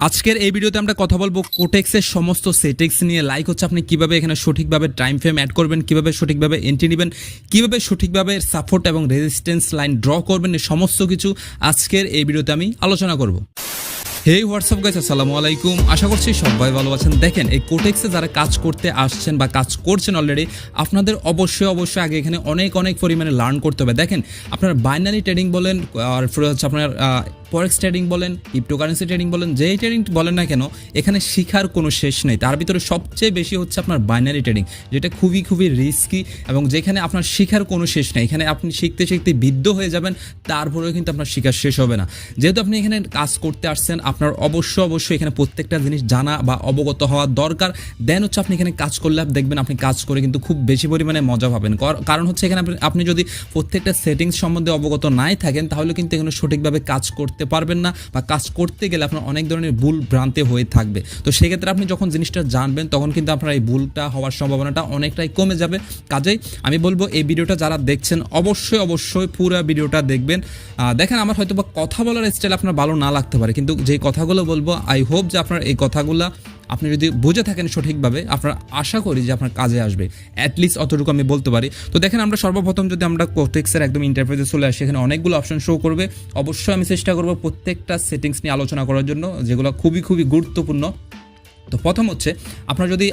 আজকের এই ভিডিওতে আমরা কথা বলবো কোটেক্সের সমস্ত সেটিংস নিয়ে। লাইক হচ্ছে আপনি কিভাবে এখানে সঠিকভাবে টাইম ফ্রেম অ্যাড করবেন, কিভাবে সঠিকভাবে এন্ট্রি নেবেন, কিভাবে সঠিকভাবে সাপোর্ট এবং রেজিস্ট্যান্স লাইন ড্র করবেন, এই সমস্ত কিছু আজকের এই ভিডিওতে আমি আলোচনা করব। হেই হোয়াটসঅ্যাপ গাইস, আসসালামু আলাইকুম। আশা করছি সবাই ভালো আছেন। দেখেন, এই কোটেক্সে যারা কাজ করতে আসছেন বা কাজ করছেন অলরেডি, আপনাদের অবশ্যই আগে এখানে অনেক পরিমাণে লার্ন করতে হবে। দেখেন, আপনার বাইনারি ট্রেডিং বলেন আর হচ্ছে আপনার ফরেক্স ট্রেডিং বলেন, ক্রিপ্টোকারেন্সি ট্রেডিং বলেন, যেই ট্রেডিং বলেন না কেন, এখানে শেখার কোনো শেষ নেই। তার ভিতরে সবচেয়ে বেশি হচ্ছে আপনার বাইনারি ট্রেডিং, যেটা খুবই রিস্কি এবং যেখানে আপনার শেখার কোনো শেষ নেই। এখানে আপনি শিখতে বিদ্ধ হয়ে যাবেন, তারপরেও কিন্তু আপনার শেখার শেষ হবে না। যেহেতু আপনি এখানে কাজ করতে আসছেন, আপনার অবশ্যই এখানে প্রত্যেকটা জিনিস জানা বা অবগত হওয়া দরকার। দেন হচ্ছে আপনি এখানে কাজ করলে দেখবেন আপনি কাজ করে কিন্তু খুব বেশি পরিমাণে মজা পাবেন। কারণ হচ্ছে এখানে আপনি যদি প্রত্যেকটা সেটিংস সম্বন্ধে অবগত নাই থাকেন, তাহলে কিন্তু এখানে সঠিকভাবে কাজ করতে পারবেন না, বা কাজ করতে গেলে আপনার অনেক ধরনের ভুল ভ্রান্তি হয়ে থাকবে। তো সেক্ষেত্রে আপনি যখন জিনিসটা জানবেন, তখন কিন্তু আপনার এই ভুলটা হওয়ার সম্ভাবনাটা অনেকটাই কমে যাবে। কাজেই আমি বলবো, এই ভিডিওটা যারা দেখছেন অবশ্যই পুরো ভিডিওটা দেখবেন। দেখেন, আমার হয়তো বা কথা বলার স্টাইল আপনার ভালো না লাগতে পারে, কিন্তু যে কথাগুলো বলবো আই হোপ যে আপনার এই কথাগুলো আপনি যদি বুঝে থাকেন সঠিকভাবে, আপনার আশা করি যে আপনার কাজে আসবে। অ্যাটলিস্ট অতটুকু আমি বলতে পারি। তো দেখেন, আমরা সর্বপ্রথম যদি আমরা কোটেক্সের একদম ইন্টারফেসে চলে আসি, এখানে অনেকগুলো অপশন শো করবে। অবশ্যই আমি চেষ্টা করব প্রত্যেকটা সেটিংস নিয়ে আলোচনা করার জন্য, যেগুলো খুবই গুরুত্বপূর্ণ। তো প্রথম হচ্ছে, আপনারা যদি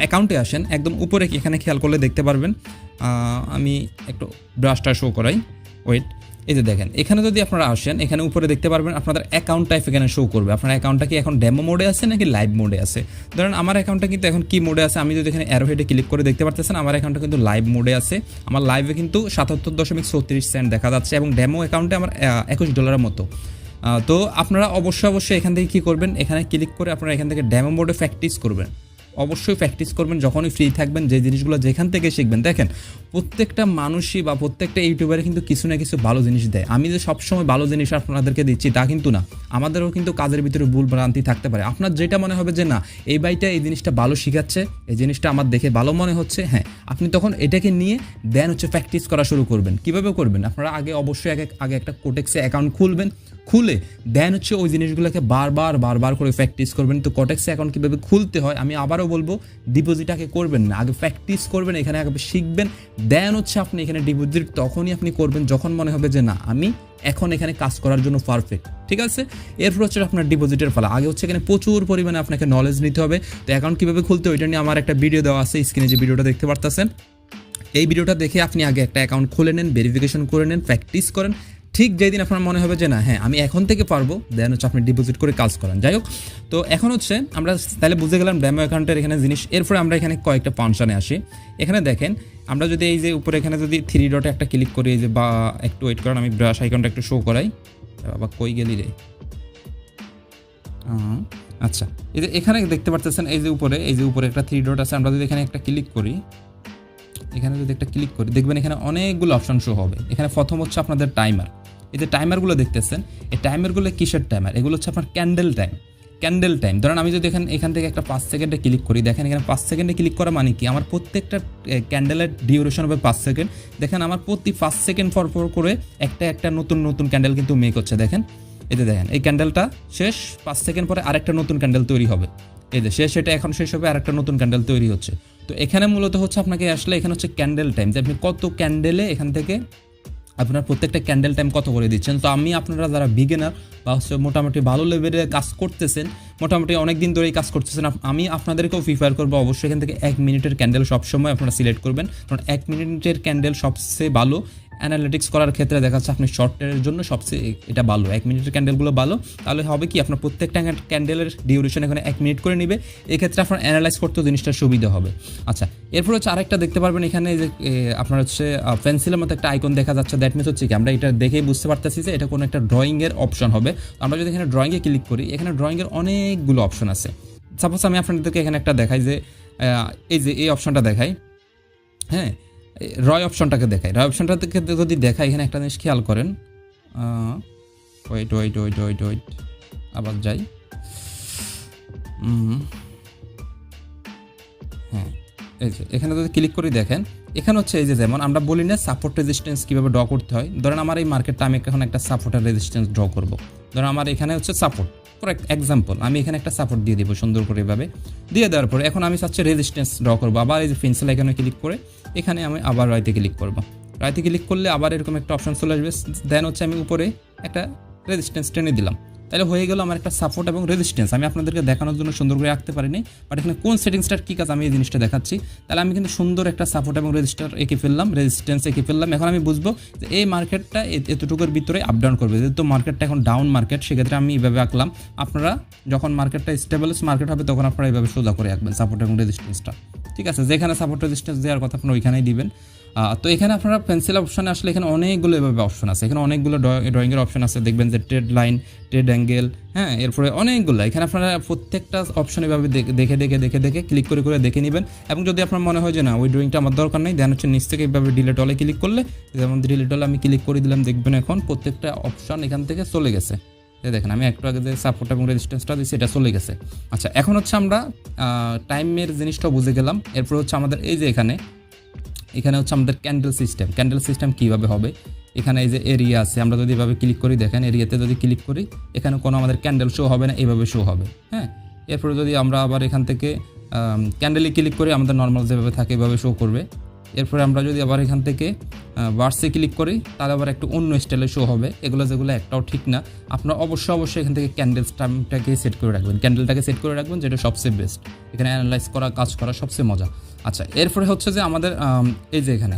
অ্যাকাউন্টে আসেন, একদম উপরে এখানে খেয়াল করলে দেখতে পারবেন। আমি একটু ব্রাশটা শো করাই, ওয়েট। এই যে দেখেন, এখানে যদি আপনারা আসেন, এখানে উপরে দেখতে পারবেন আপনাদের অ্যাকাউন্ট টাইপ এখানে শো করবে। আপনার অ্যাকাউন্টটা কি এখন ডেমো মোডে আছে নাকি লাইভ মোডে আছে? ধরেন আমার অ্যাকাউন্টটা কিন্তু এখন কি মোডে আছে, আমি যদি এখানে অ্যারোহেডে ক্লিক করে দেখতে পারতেছেন, আমার অ্যাকাউন্টটা কিন্তু লাইভ মোডে আছে। আমার লাইভে কিন্তু 77.34 সেন্ট দেখা যাচ্ছে এবং ডেমো অ্যাকাউন্টে আমার $21 মতো। তো আপনারা অবশ্যই এখান থেকে কী করবেন, এখানে ক্লিক করে আপনারা এখান থেকে ডেমো মোডে প্র্যাকটিস করবেন। অবশ্যই প্র্যাকটিস করবেন যখনই ফ্রি থাকবেন, যে জিনিসগুলো যেখান থেকে শিখবেন। দেখেন, প্রত্যেকটা মানুষই বা প্রত্যেকটা ইউটিউবারে কিন্তু কিছু না কিছু ভালো জিনিস দেয়। আমি যে সবসময় ভালো জিনিস আপনাদেরকে দিচ্ছি তা কিন্তু না, আমাদেরও কিন্তু কাজের ভিতরে ভুল ভ্রান্তি থাকতে পারে। আপনার যেটা মনে হবে যে না, এই ভাইটা এই জিনিসটা ভালো শিখাচ্ছে, এই জিনিসটা আমার দেখে ভালো মনে হচ্ছে, হ্যাঁ, আপনি তখন এটাকে নিয়ে দেন হচ্ছে প্র্যাকটিস করা শুরু করবেন। কীভাবে করবেন? আপনারা অবশ্যই আগে একটা কোটেক্সে অ্যাকাউন্ট খুলবেন। খুলে দেন হচ্ছে ওই জিনিসগুলোকে বারবার করে প্র্যাকটিস করবেন। তো কোটেক্সে অ্যাকাউন্ট কীভাবে খুলতে হয় আমি আবারও বলবো, ডিপোজিট আগে করবেন না, আগে প্র্যাকটিস করবেন, এখানে আগে শিখবেন। দেন হচ্ছে আপনি এখানে ডিপোজিট তখনই আপনি করবেন যখন মনে হবে যে না, আমি এখন এখানে কাজ করার জন্য পারফেক্ট, ঠিক আছে? এরপর হচ্ছে আপনার ডিপোজিটের ফলা। আগে হচ্ছে এখানে প্রচুর পরিমাণে আপনাকে নলেজ নিতে হবে। তো অ্যাকাউন্ট কীভাবে খুলতে হয়, ওইটা নিয়ে আমার একটা ভিডিও দেওয়া আছে, স্ক্রিনে যে ভিডিওটা দেখতে পারতেছেন। এই ভিডিওটা দেখে আপনি আগে একটা অ্যাকাউন্ট খুলে নেন, ভেরিফিকেশন করে নেন, প্র্যাকটিস করেন। ঠিক যেই দিন আপনার মনে হবে যে না, হ্যাঁ, আমি এখন থেকে পারবো, দেন হচ্ছে আপনি ডিপোজিট করে কাজ করেন। যাই হোক, তো এখন হচ্ছে আমরা তাহলে বুঝে গেলাম ডেমো অ্যাকাউন্টের এখানে জিনিস। এরপরে আমরা এখানে কয়েকটা ফাংশনে আসি। এখানে দেখেন, আমরা যদি এই যে উপরে এখানে যদি 3 ডটে একটা ক্লিক করি, এই যে বা একটু ওয়েট করেন, আমি ব্রাশ আইকনটা একটু শো করাই। বাবা কই গেলি রে? আচ্ছা, এই যে এখানে দেখতে পারতেছেন, এই যে উপরে একটা 3 ডট আছে। আমরা যদি এখানে একটা ক্লিক করি, দেখবেন এখানে অনেকগুলো অপশন শো হবে। এখানে প্রথম হচ্ছে আপনাদের টাইমার। এই যে টাইমারগুলো দেখতেছেন, এই টাইমারগুলো কিসের টাইমার? এগুলো হচ্ছে আপনার ক্যান্ডেল টাইম। ধরেন আমি যদি এখান থেকে একটা 5 সেকেন্ডে ক্লিক করি, দেখেন এখানে 5 সেকেন্ডে ক্লিক করা মানে কি, আমার প্রত্যেকটা ক্যান্ডেলের ডিউরেশন হবে 5 সেকেন্ড। দেখেন আমার প্রতি 5 সেকেন্ড পর করে একটা নতুন ক্যান্ডেল কিন্তু মেক হচ্ছে। দেখেন, এতে দেখেন এই ক্যান্ডেলটা শেষ, 5 সেকেন্ড পরে আরেকটা নতুন ক্যান্ডেল তৈরি হবে। এই যে শেষ, এটা এখন শেষ হবে, আরেকটা নতুন ক্যান্ডেল তৈরি হচ্ছে। তো এখানে মূলত হচ্ছে আপনাকে আসলে এখানে হচ্ছে ক্যান্ডেল টাইম, যে আপনি কত ক্যান্ডেলে এখান থেকে আপনার প্রত্যেকটা ক্যান্ডেল টাইম কত করে দিচ্ছেন। তো আমি আপনারা যারা বিগিনার বা হচ্ছে মোটামুটি ভালো লেভেলে কাজ করতেছেন, মোটামুটি অনেক দিন ধরেই কাজ করতেছেন, আমি আপনাদেরকেও প্রিফার করবো অবশ্যই এখান থেকে 1 মিনিটের ক্যান্ডেল সবসময় আপনারা সিলেক্ট করবেন। কারণ 1 মিনিটের ক্যান্ডেল সবচেয়ে ভালো অ্যানালিটিক্স করার ক্ষেত্রে দেখা যাচ্ছে আপনি শর্ট টাইমের জন্য সবচেয়ে এটা ভালো, 1 মিনিটের ক্যান্ডেলগুলো ভালো। তাহলে হবে কি, আপনার প্রত্যেকটা ক্যান্ডেলের ডিউরেশন এখানে 1 মিনিট করে নেবে। এক্ষেত্রে আপনার অ্যানালাইজ করতেও জিনিসটা সুবিধা হবে। আচ্ছা, এরপর হচ্ছে আরেকটা দেখতে পারবেন, এখানে যে আপনার হচ্ছে পেন্সিলের মতো একটা আইকন দেখা যাচ্ছে। দ্যাট মিনস হচ্ছে কি, আমরা এটা দেখেই বুঝতে পারতেছি যে এটা কোনো একটা ড্রয়িংয়ের অপশন হবে। আমরা যদি এখানে ড্রয়িংয়ে ক্লিক করি, এখানে ড্রয়িংয়ের অনেকগুলো অপশন আছে। সাপোজ আমি আপনাদেরকে এখানে একটা দেখাই, যে এই যে এই অপশনটা দেখাই, হ্যাঁ, রয় অপশনটাকে দেখাই। রয় অপশনটাকে যদি দেখাই, এখানে একটা জিনিস খেয়াল করেন, ওয়েট, আবার যাই। হ্যাঁ, এই যে এখানে যদি ক্লিক করে দেখেন, এখানে হচ্ছে এই যে যেমন আমরা বলি না সাপোর্ট রেজিস্ট্যান্স কীভাবে ড্র করতে হয়। ধরেন আমার এই মার্কেটটা আমি এখন একটা সাপোর্ট আর রেজিস্ট্যান্স ড্র করবো। ধরেন আমার এখানে হচ্ছে সাপোর্ট, ফর এক্সাম্পল আমি এখানে একটা সাপোর্ট দিয়ে দিব সুন্দর করে এভাবে দিয়ে দেওয়ার পরে এখন আমি চাচ্ছি রেজিস্ট্যান্স ড্র করবো, আবার এই যে পেন্সিল এখানে ক্লিক করে এখানে আমি আবার রাইতে ক্লিক করবো, রাইতে ক্লিক করলে আবার এরকম একটা অপশন চলে আসবে, দেন হচ্ছে আমি উপরে একটা রেজিস্ট্যান্স টেনে দিলাম, তাহলে হয়ে গেল আমার একটা সাপোর্ট এবং রেজিস্ট্যান্স। আমি আপনাদেরকে দেখানোর জন্য সুন্দর করে রাখতে পারিনি, বাট এখানে কোন সেটিংসটার কী কাজ আমি এই জিনিসটা দেখাচ্ছি। তাহলে আমি কিন্তু সুন্দর একটা সাপোর্ট এবং রেজিস্টার এঁকে ফেললাম, রেজিস্ট্যান্স এঁকে ফেললাম। এখন আমি বুঝবো যে এই মার্কেটটা এতটুকুর ভিতরে আপ ডাউন করবে, যেহেতু মার্কেটটা এখন ডাউন মার্কেট, সেক্ষেত্রে আমি এইভাবে আঁকলাম। আপনারা যখন মার্কেটটা স্টেবল মার্কেট হবে তখন আপনারা এইভাবে সোজা করে আঁকবেন সাপোর্ট এবং রেজিস্ট্যান্সটা, ঠিক আছে। যেখানে সাপোর্ট রেজিস্ট্যান্স দেওয়ার কথা আপনারা ওইখানেই দিবেন। তো এখানে আপনারা পেন্সিল অপশনে আসলে এখানে অনেকগুলো এভাবে অপশন আছে, এখানে অনেকগুলো ড্রয়িংয়ের অপশন আছে, দেখবেন যে ট্রেড লাইন, ট্রেড অ্যাঙ্গেল, হ্যাঁ, এরপরে অনেকগুলো এখানে আপনারা প্রত্যেকটা অপশন এভাবে দেখে ক্লিক করে দেখে নেবেন। এবং যদি আপনার মনে হয় যে না ওই ড্রয়িংটা আমার দরকার নেই, দেন হচ্ছে নিচ থেকে এইভাবে ডিলিট অলে ক্লিক করলে, যেমন ডিলিট অলে আমি ক্লিক করে দিলাম, দেখবেন এখন প্রত্যেকটা অপশন এখান থেকে চলে গেছে। দেখেন আমি একটু আগে যে সাপোর্ট এবং রেজিস্ট্যান্সটা দিচ্ছি এটা চলে গেছে। আচ্ছা, এখন হচ্ছে আমরা টাইমের জিনিসটাও বুঝে গেলাম। এরপর হচ্ছে আমাদের এই যে এখানে হচ্ছে আমাদের ক্যান্ডেল সিস্টেম কীভাবে হবে। এখানে এই যে এরিয়া আছে, আমরা যদি এভাবে ক্লিক করি, দেখেন এরিয়াতে যদি ক্লিক করি এখানে কোনো আমাদের ক্যান্ডেল শো হবে না, এইভাবে শো হবে, হ্যাঁ। এরপরে যদি আমরা আবার এখান থেকে ক্যান্ডেলে ক্লিক করি, আমাদের নর্মাল যেভাবে থাকে এভাবে শো করবে। এরপরে আমরা যদি আবার এখান থেকে বার্সে ক্লিক করি তাহলে আবার একটু অন্য স্টাইলে শো হবে। যেগুলো একটাও ঠিক না। আপনারা অবশ্যই এখান থেকে ক্যান্ডেলটাকে সেট করে রাখবেন, যেটা সবচেয়ে বেস্ট, এখানে অ্যানালাইজ করা, কাজ করা সবচেয়ে মজা। আচ্ছা, এরপরে হচ্ছে যে আমাদের এই যে এখানে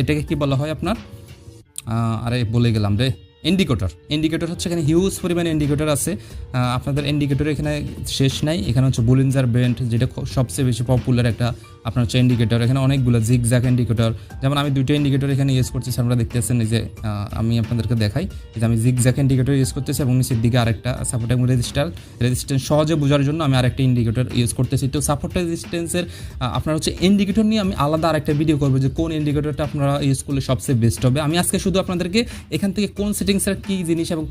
এটাকে কি বলা হয় আপনার, আরে বলে গেলাম রে, ইন্ডিকেটর হচ্ছে এখানে হিউজ পরিমাণে ইন্ডিকেটর আছে। আপনাদের ইন্ডিকেটর এখানে শেষ নাই। এখানে হচ্ছে বুলিনজার বেন্ট, যেটা সবচেয়ে বেশি পপুলার একটা আপনার হচ্ছে ইন্ডিকেটর। এখানে অনেকগুলো জিগজ্যাগ ইন্ডিকেটর, যেমন আমি দুইটা ইন্ডিকেটর এখানে ইউজ করতেছি, আপনারা দেখতেছেন। এই যে আমি আপনাদেরকে দেখাই যে আমি জিগজ্যাগ ইন্ডিকেটর ইউজ করতেছি এবং নিচের দিকে আরেকটা সাপোর্ট এবং রেজিস্ট্যান্স সহজে বোঝার জন্য আমি আরেকটা ইন্ডিকেটর ইউজ করতেছি। তো সাপোর্ট রেজিস্ট্যান্সের আপনার হচ্ছে ইন্ডিকেটর নিয়ে আমি আলাদা আরেকটা ভিডিও করবো যে কোন ইন্ডিকেটরটা আপনারা ইউজ করলে সবচেয়ে বেস্ট হবে। আমি আজকে শুধু আপনাদেরকে এখান থেকে কোন সেটিংসের কী জিনিস এবং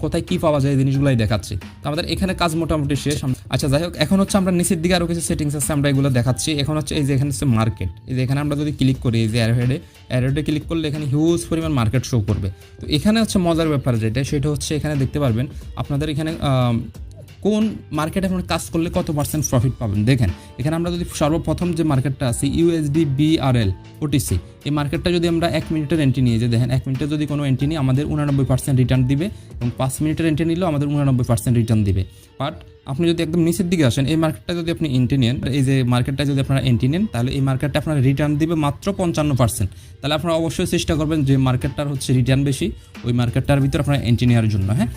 কোথায় কী পাওয়া যায় এই জিনিসগুলোই দেখাচ্ছি। তো আমাদের এখানে কাজ মোটামুটি শেষ। আচ্ছা, যাই হোক, এখন হচ্ছে আমরা নিচের দিকে আরও কিছু সেটিংস আছে, আমরা এগুলো দেখাচ্ছি। এখন হচ্ছে এই যে এখানে হচ্ছে মার্কেট, এই যে এখানে আমরা যদি ক্লিক করি, এই যে অ্যারোহেডে ক্লিক করলে এখানে হিউজ পরিমাণ মার্কেট শো করবে। তো এখানে হচ্ছে মজার ব্যাপার সেটা হচ্ছে এখানে দেখতে পারবেন আপনাদের এখানে কোন মার্কেটে আপনার কাজ করলে কত % প্রফিট পাবেন। দেখেন এখানে আমরা যদি সর্বপ্রথম যে মার্কেটটা আছে ইউএসডি BRL OTC, এই মার্কেটটা যদি আমরা 1 মিনিটের এন্ট্রি নিয়ে যে দেখেন 1 মিনিটে যদি কোনো এন্ট্রি নিই আমাদের 89% রিটার্ন দিবে, এবং 5 মিনিটের এন্ট্রি নিলেও আমাদের 89% রিটার্ন দিবে। বাট আপনি যদি একদম নিচের দিকে আসেন, এই মার্কেটটা যদি আপনি এন্ট্রি নেন, এই যে মার্কেটটা যদি আপনারা এন্ট্রি নেন, তাহলে এই মার্কেটটা আপনার রিটার্ন দিবে মাত্র 55%। তাহলে আপনারা অবশ্যই চেষ্টা করবেন যে মার্কেটটার হচ্ছে রিটার্ন বেশি, ওই মার্কেটটার ভিতরে আপনারা এন্ট্রি নেওয়ার জন্য, হ্যাঁ।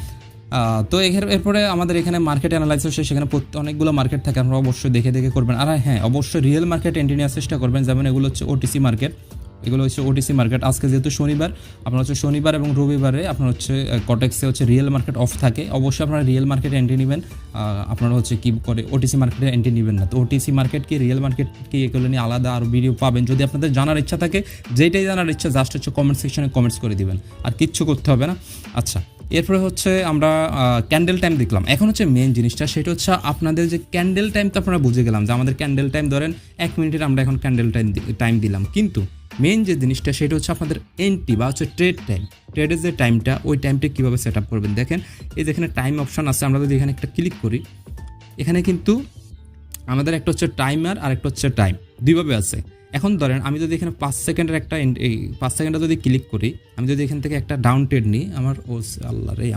তো এরপরে আমাদের এখানে মার্কেট অ্যানালাইসিস, সেখানে অনেকগুলো মার্কেট থাকে, আপনারা অবশ্যই দেখে করবেন। আর হ্যাঁ, অবশ্যই রিয়েল মার্কেট এন্ট্রি নেওয়ার চেষ্টা করবেন। যেমন এগুলো হচ্ছে ওটিসি মার্কেট। আজকে যেহেতু শনিবার, আপনার হচ্ছে শনিবার এবং রবিবারে আপনার হচ্ছে কটেক্সে হচ্ছে রিয়েল মার্কেট অফ থাকে। অবশ্যই আপনারা রিয়েল মার্কেট এন্ট্রি নেবেন। আপনারা হচ্ছে কি করে ওটিসি মার্কেটে এন্ট্রি নেবেন না। তো ওটিসি মার্কেট কি রিয়েল মার্কেট কি এগুলো নিয়ে আলাদা আরও ভিডিও পাবেন। যদি আপনাদের জানার ইচ্ছা থাকে, যেটাই জানার ইচ্ছা জাস্ট হচ্ছে কমেন্ট সেকশনে কমেন্টস করে দিবেন, আর কিচ্ছু করতে হবে না। আচ্ছা, এরপরে হচ্ছে আমরা ক্যান্ডেল টাইম দেখলাম। এখন হচ্ছে মেন জিনিসটা, সেটা হচ্ছে আপনাদের যে ক্যান্ডেল টাইম, তো আপনারা বুঝে গেলাম যে আমাদের ক্যান্ডেল টাইম ধরেন 1 মিনিটের আমরা এখন ক্যান্ডেল টাইম দিলাম। কিন্তু মেন যে জিনিসটা সেটা হচ্ছে আপনাদের এন্ট্রি বা হচ্ছে ট্রেডের যে টাইমটা, ওই টাইমটা কীভাবে সেট আপ করবেন। দেখেন এই যেখানে টাইম অপশন আছে, আমরা যদি এখানে একটা ক্লিক করি, এখানে কিন্তু আমাদের একটা হচ্ছে টাইমার আর একটা হচ্ছে টাইম, দুইভাবে আছে। এখন ধরেন আমি যদি এখানে 5 সেকেন্ডের একটা 5 সেকেন্ডে যদি ক্লিক করি, আমি যদি এখান থেকে একটা ডাউন ট্রেড নিই,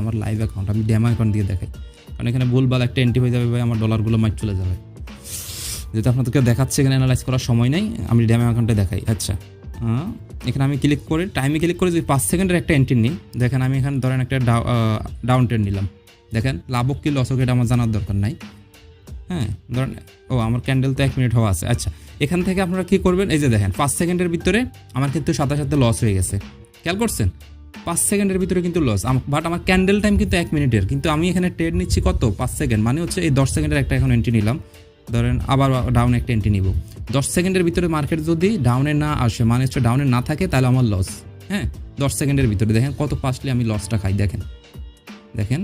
আমার লাইভ অ্যাকাউন্ট, আমি ডেমো অ্যাকাউন্ট দিয়ে দেখাই, কারণ এখানে ভুলভাল একটা এন্ট্রি হয়ে যাবে ভাই, আমার ডলারগুলো মাইট চলে যাবে। যেহেতু আপনাদেরকে দেখাচ্ছে এখানে অ্যানালাইজ করার সময় নেই, আমি ডেমো অ্যাকাউন্টে দেখাই। আচ্ছা, এখানে আমি ক্লিক করে টাইমে ক্লিক করে যদি 5 সেকেন্ডের একটা এন্ট্রি নিই, দেখেন আমি এখানে ধরেন একটা ডাউন ট্রেড নিলাম। দেখেন লাভ হোক কি লস হোক এটা আমার জানার দরকার নাই, হ্যাঁ। ধরেন আমার ক্যান্ডেল তো 1 মিনিট হওয়া আছে। আচ্ছা, এখান থেকে আপনারা কী করবেন, এই যে দেখেন 5 সেকেন্ডের ভিতরে আমার কিন্তু সাথে লস হয়ে গেছে, খেয়াল করছেন? 5 সেকেন্ডের ভিতরে কিন্তু লস, বাট আমার ক্যান্ডেল টাইম কিন্তু 1 মিনিটের, কিন্তু আমি এখানে ট্রেড নিচ্ছি কত 5 সেকেন্ড, মানে হচ্ছে এই 10 সেকেন্ডের একটা এখন এন্ট্রি নিলাম। ধরেন আবার ডাউনে একটা এন্ট্রি নিব, 10 সেকেন্ডের ভিতরে মার্কেট যদি ডাউনে না আসে, মানে হচ্ছে ডাউনে না থাকে, তাহলে আমার লস, হ্যাঁ। 10 সেকেন্ডের ভিতরে দেখেন কত ফাস্টলি আমি লসটা খাই, দেখেন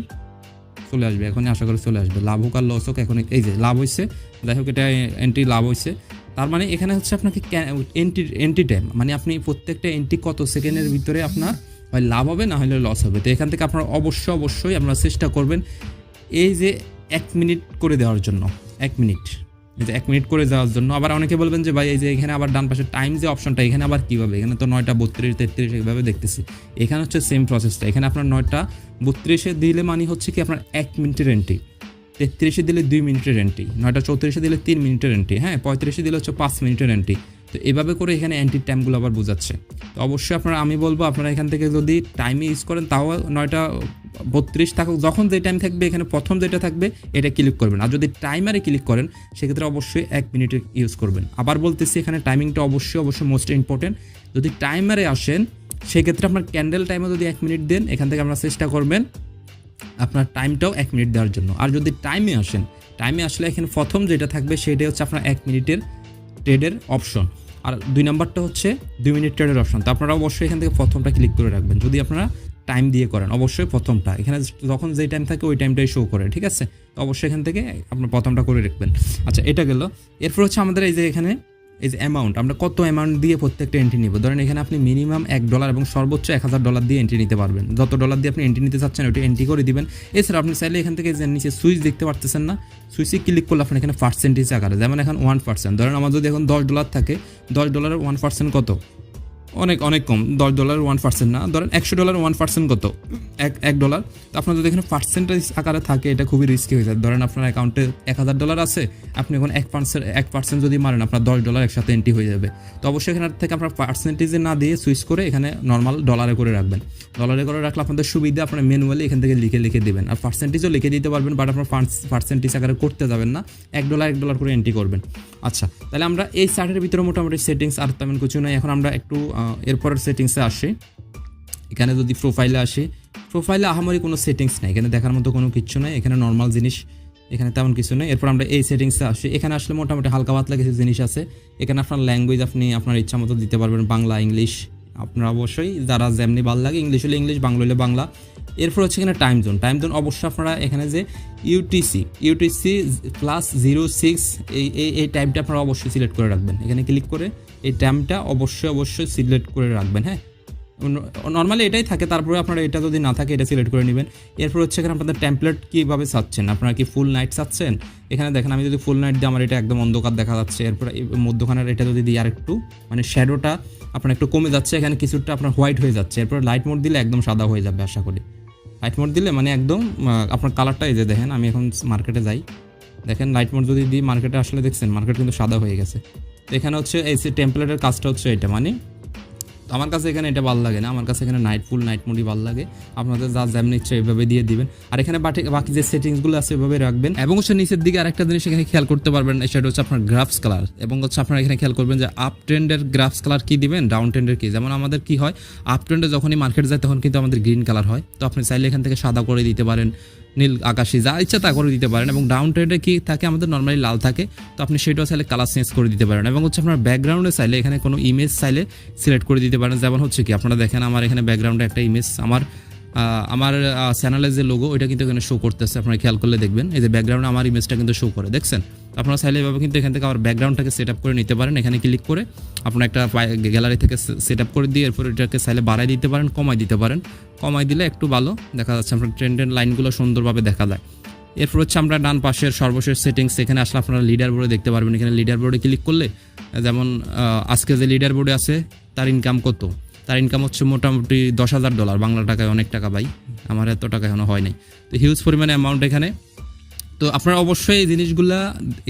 চলে আসবে, এখনই আশা করি চলে আসবে। লাভ হোক আর লস হোক, এখন এই যে লাভ হয়েছে, যাই হোক এটা এন্ট্রি লাভ হয়েছে। তার মানে এখানে হচ্ছে আপনাকে এন্ট্রি টাইম, মানে আপনি প্রত্যেকটা এন্ট্রি কত সেকেন্ডের ভিতরে আপনার হয় লাভ হবে না হলে লস হবে। তো এখান থেকে আপনারা অবশ্যই আপনারা চেষ্টা করবেন এই যে 1 মিনিট করে দেওয়ার জন্য 1 মিনিট, এই যে 1 মিনিট করে দেওয়ার জন্য। আবার অনেকে বলবেন যে ভাই এই যে এখানে আবার ডান পাশে টাইম যে অপশনটা, এখানে আবার কীভাবে, এখানে তো 9টা 32 33 এইভাবে দেখতেছি। এখানে হচ্ছে সেম প্রসেসটা, এখানে আপনার 9টা 32-এ দিলে মানে হচ্ছে কি আপনার 1 মিনিটের এন্ট্রি, 33-এ দিলে 2 মিনিটের এন্ট্রি, 9টা 34-এ দিলে 3 মিনিটের এন্ট্রি, হ্যাঁ 35-এ দিলে হচ্ছে 5 মিনিটের এন্ট্রি। তো এভাবে করে এখানে এন্ট্রি টাইমগুলো আবার বোঝাচ্ছে। তো অবশ্যই আপনারা, আমি বলবো আপনারা এখান থেকে যদি টাইমে ইউজ করেন তাও 9টা 32 থাকুক, যখন যে টাইম থাকবে এখানে প্রথম যেটা থাকবে এটা ক্লিক করবেন। আর যদি টাইমারে ক্লিক করেন সেক্ষেত্রে অবশ্যই 1 মিনিটে ইউজ করবেন। আবার বলতেছি এখানে টাইমিংটা অবশ্যই মোস্ট ইম্পর্টেন্ট। যদি টাইমারে আসেন সেক্ষেত্রে আপনার ক্যান্ডেল টাইমে যদি 1 মিনিট দেন, এখান থেকে আপনারা চেষ্টা করবেন আপনার টাইমটাও 1 মিনিট দেওয়ার জন্য। আর যদি টাইমে আসেন, টাইমে আসলে এখানে প্রথম যেটা থাকবে সেটাই হচ্ছে আপনার 1 মিনিটের ট্রেডের অপশন, আর 2 নাম্বারটা হচ্ছে 2 মিনিট ট্রেডের অপশন। তো আপনারা অবশ্যই এখান থেকে প্রথমটা ক্লিক করে রাখবেন। যদি আপনারা টাইম দিয়ে করেন অবশ্যই প্রথমটা, এখানে যখন যেই টাইম থাকে ওই টাইমটাই শো করে, ঠিক আছে। তো অবশ্যই এখান থেকে আপনার প্রথমটা করে রাখবেন। আচ্ছা, এটা গেল। এরপর হচ্ছে আমাদের এই যে এখানে এই যে অ্যামাউন্ট, আমরা কত অ্যামাউন্ট দিয়ে প্রত্যেকটা এন্ট্রি নিব। ধরেন এখানে আপনি মিনিমাম $1 এবং সর্বোচ্চ $1000 দিয়ে এন্ট্রি নিতে পারবেন। যত ডলার দিয়ে আপনি এন্ট্রি নিতে চাচ্ছেন ওইটা এন্ট্রি করে দিবেন। এছাড়া আপনি চাইলে এখান থেকে যে নিচে সুইচ দেখতে পারতেছেন না, সুইচে ক্লিক করলে আপনি এখানে পার্সেন্টেজ আকারে, যেমন এখন 1%, ধরেন আমার যদি এখন $10 থাকে, $10 1% কত, অনেক অনেক কম, $10 1% না, ধরেন $100 1% কত, $1। তো আপনার যদি এখানে পার্সেন্টেজ আকারে থাকে এটা খুবই রিস্কি হয়ে যায়। ধরেন আপনার অ্যাকাউন্টে $1000 আছে, আপনি এখন 1% যদি মারেন আপনার $10 একসাথে এন্ট্রি হয়ে যাবে। তো অবশ্যই এখানে থেকে আপনার পার্সেন্টেজে না দিয়ে সুইচ করে এখানে নর্মাল ডলারে করে রাখবেন। ডলারে করে রাখলে আপনাদের সুবিধা, আপনার ম্যানুয়ালি এখান থেকে লিখে দেবেন। আর পার্সেন্টেজও লিখে দিতে পারবেন, বাট আপনার পার্সেন্টেজ আকারে করতে যাবেন না, $1 করে এন্ট্রি করবেন। আচ্ছা, তাহলে আমরা এই চার্টের ভিতরে মোটামুটি সেটিংস আর তেমন কিছু নাই। এখন আমরা একটু এরপরের সেটিংসে আসি। এখানে যদি প্রোফাইলে আসি, প্রোফাইলে আহামরি কোনো সেটিংস নেই, এখানে দেখার মতো কোনো কিছু নেই, এখানে নর্মাল জিনিস, এখানে তেমন কিছু নেই। এরপর আমরা এই সেটিংসে আসি। এখানে আসলে মোটামুটি হালকা পাতলা কিছু জিনিস আছে। এখানে আপনার ল্যাঙ্গুয়েজ আপনি আপনার ইচ্ছা মতো দিতে পারবেন, বাংলা, ইংলিশ, আপনার অবশ্যই যারা যেমনি ভালো লাগে, ইংলিশ হলে ইংলিশ, বাংলা হলে বাংলা। এরপর হচ্ছে এখানে টাইম জোন অবশ্যই আপনারা এখানে যে ইউটিসি +06 এই টাইমটা আপনারা অবশ্যই সিলেক্ট করে রাখবেন। এখানে ক্লিক করে এই টাইমটা অবশ্যই সিলেক্ট করে রাখবেন। হ্যাঁ, নর্মালি এটাই থাকে, তারপরে আপনারা এটা যদি না থাকে এটা সিলেক্ট করে নেবেন। এরপর হচ্ছে এখানে আপনাদের টেমপ্লেট কীভাবে চাচ্ছেন, আপনারা কি ফুল নাইট চাচ্ছেন। এখানে দেখেন আমি যদি ফুল নাইট দিই আমার এটা একদম অন্ধকার দেখা যাচ্ছে। এরপর মধ্যখানের এটা যদি দিই আর একটু মানে শ্যাডোটা আপনার একটু কমে যাচ্ছে, এখানে কিছুটা আপনার হোয়াইট হয়ে যাচ্ছে। এরপর লাইট মোড দিলে একদম সাদা হয়ে যাবে আশা করি। লাইট মোড দিলে মানে একদম আপনার কালারটা এই যে দেখেন, আমি এখন মার্কেটে যাই, দেখেন লাইট মোড যদি দিই মার্কেটে আসলে দেখছেন মার্কেট কিন্তু সাদা হয়ে গেছে। তো এখানে হচ্ছে এই টেমপ্লেটের কাজটা হচ্ছে এটা, মানে আমার কাছে এখানে এটা ভালো লাগে না, আমার কাছে এখানে ফুল নাইট মোডই ভালো লাগে। আপনাদের যা যেমন ইচ্ছে এইভাবে দিয়ে দিবেন। আর এখানে বাকি যে সেটিংসগুলো আছে ওইভাবে রাখবেন। এবং হচ্ছে নিচের দিকে আরেকটা জিনিস এখানে খেয়াল করতে পারবেন, সেটা হচ্ছে আপনার গ্রাফস কালার। এবং হচ্ছে আপনারা এখানে খেয়াল করবেন যে আপ ট্রেন্ডের গ্রাফস কালার কি দিবেন, ডাউন ট্রেন্ডের কি। যেমন আমাদের কি হয়, আপ ট্রেন্ডে যখনই মার্কেট যায় তখন কিন্তু আমাদের গ্রিন কালার হয়। তো আপনি চাইলে এখান থেকে সাদা করে দিতে পারেন, নীল আকাশি, যা ইচ্ছা তা করে দিতে পারেন। এবং ডাউন ট্রেন্ডে কি থাকে, আমাদের নর্মালি লাল থাকে, তো আপনি সেটাও চাইলে কালার চেঞ্জ করে দিতে পারেন। এবং হচ্ছে আপনার ব্যাকগ্রাউন্ডে চাইলে এখানে কোনো ইমেজ চাইলে সিলেক্ট করে দিতে পারেন। যেমন হচ্ছে কি আপনারা দেখেন আমার এখানে ব্যাকগ্রাউন্ডে একটা ইমেজ, আমার চ্যানেলের যে লোগো ওইটা কিন্তু এখানে শো করতেছে। আপনারা খেয়াল করলে দেখবেন এই যে ব্যাকগ্রাউন্ডে আমার ইমেজটা কিন্তু শো করে, দেখছেন। আপনারা চাইলে এভাবে কিন্তু এখান থেকে আবার ব্যাকগ্রাউন্ডটাকে সেট আপ করে নিতে পারেন। এখানে ক্লিক করে আপনার একটা গ্যালারি থেকে সেট আপ করে দিয়ে এরপর এটাকে চাইলে বাড়াই দিতে পারেন, কমাই দিতে পারেন। কমাই দিলে একটু ভালো দেখা যাচ্ছে, আপনার ট্রেন্ডের লাইনগুলো সুন্দরভাবে দেখা যায়। এরপর হচ্ছে আমরা ডান পাশের সর্বশেষ সেটিংস, এখানে আসলে আপনারা লিডার বোর্ডে দেখতে পারবেন। এখানে লিডার বোর্ডে ক্লিক করলে যেমন আজকে যে লিডার বোর্ডে আছে তার ইনকাম কত, তার ইনকাম হচ্ছে মোটামুটি $10,000, বাংলা টাকায় অনেক টাকা ভাই, আমার এত টাকা এখনো হয় নাই। তো হিউজ পরিমাণে অ্যামাউন্ট এখানে। তো আপনারা অবশ্যই এই জিনিসগুলো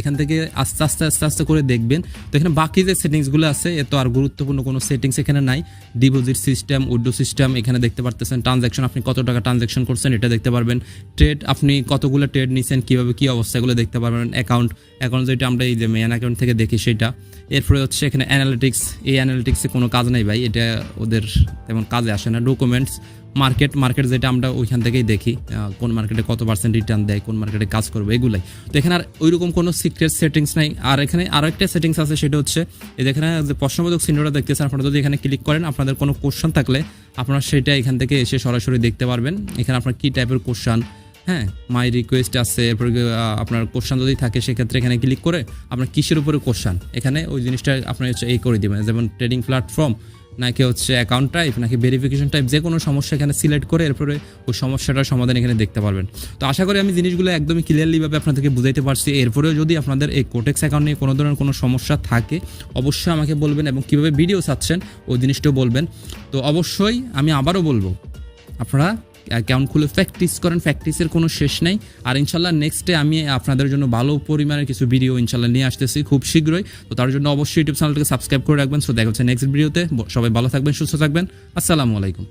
এখান থেকে আস্তে আস্তে করে দেখবেন। তো এখানে বাকি যে সেটিংসগুলো আছে এত আর গুরুত্বপূর্ণ কোনো সেটিংস এখানে নাই। ডিপোজিট সিস্টেম, উইথড্র সিস্টেম এখানে দেখতে পারতেছেন। ট্রানজ্যাকশন, আপনি কত টাকা ট্রানজ্যাকশন করছেন এটা দেখতে পারবেন। ট্রেড, আপনি কতগুলো ট্রেড নিছেন, কীভাবে কী অবস্থা, এগুলো দেখতে পারবেন। অ্যাকাউন্ট যেটা আমরা এই যে মেন অ্যাকাউন্ট থেকে দেখি সেটা। এরপরে হচ্ছে এখানে অ্যানালিটিক্স, এই অ্যানালিটিক্সে কোনো কাজ নেই ভাই, এটা ওদের তেমন কাজে আসে না। ডকুমেন্টস, মার্কেট যেটা আমরা ওইখান থেকেই দেখি কোন মার্কেটে কত % রিটার্ন দেয়, কোন মার্কেটে কাজ করবে, এগুলাই। তো এখানে আর ওইরকম কোনো সিক্রেট সেটিংস নাই। আর এখানে আরও একটা সেটিংস আছে, সেটা হচ্ছে এই যেখানে যে প্রশ্নবোধক চিহ্নটা দেখতেছেন, আপনারা যদি এখানে ক্লিক করেন আপনাদের কোনো কোশ্চেন থাকলে আপনারা সেটা এখান থেকে এসে সরাসরি দেখতে পারবেন। এখানে আপনার কী টাইপের কোশ্চেন, হ্যাঁ মাই রিকোয়েস্ট আছে, এরপর আপনার কোশ্চেন যদি থাকে সেক্ষেত্রে এখানে ক্লিক করে আপনার কিসের উপরে কোশ্চেন, এখানে ওই জিনিসটা আপনার হচ্ছে এই করে দেবেন। যেমন ট্রেডিং প্ল্যাটফর্ম, নাকি হচ্ছে অ্যাকাউন্ট টাইপ, নাকি ভেরিফিকেশন টাইপ, যে কোনো সমস্যা এখানে সিলেক্ট করে এরপরে ওই সমস্যাটার সমাধান এখানে দেখতে পারবেন। তো আশা করি আমি জিনিসগুলো একদমই ক্লিয়ারলিভাবে আপনাদেরকে বুঝাইতে পারছি। এরপরেও যদি আপনাদের এই কোটেক্স অ্যাকাউন্ট নিয়ে কোনো ধরনের কোনো সমস্যা থাকে অবশ্যই আমাকে বলবেন, এবং কীভাবে ভিডিও চাচ্ছেন ওই জিনিসটাও বলবেন। তো অবশ্যই আমি আবারও বলবো, আপনারা অ্যাকাউন্ট খুলে প্র্যাকটিস করেন, প্র্যাকটিসের কোনো শেষ নেই। আর ইনশাল্লাহ নেক্সটে আমি আপনাদের জন্য ভালো পরিমাণের কিছু ভিডিও ইনশাল্লাহ নিয়ে আসতেছি খুব শীঘ্রই। তো তার জন্য অবশ্যই ইউটিউব চ্যানেলটাকে সাবস্ক্রাইব করে রাখবেন। সো দেখা হচ্ছে নেক্সট ভিডিওতে। সবাই ভালো থাকবেন, সুস্থ থাকবেন। আসসালামু আলাইকুম।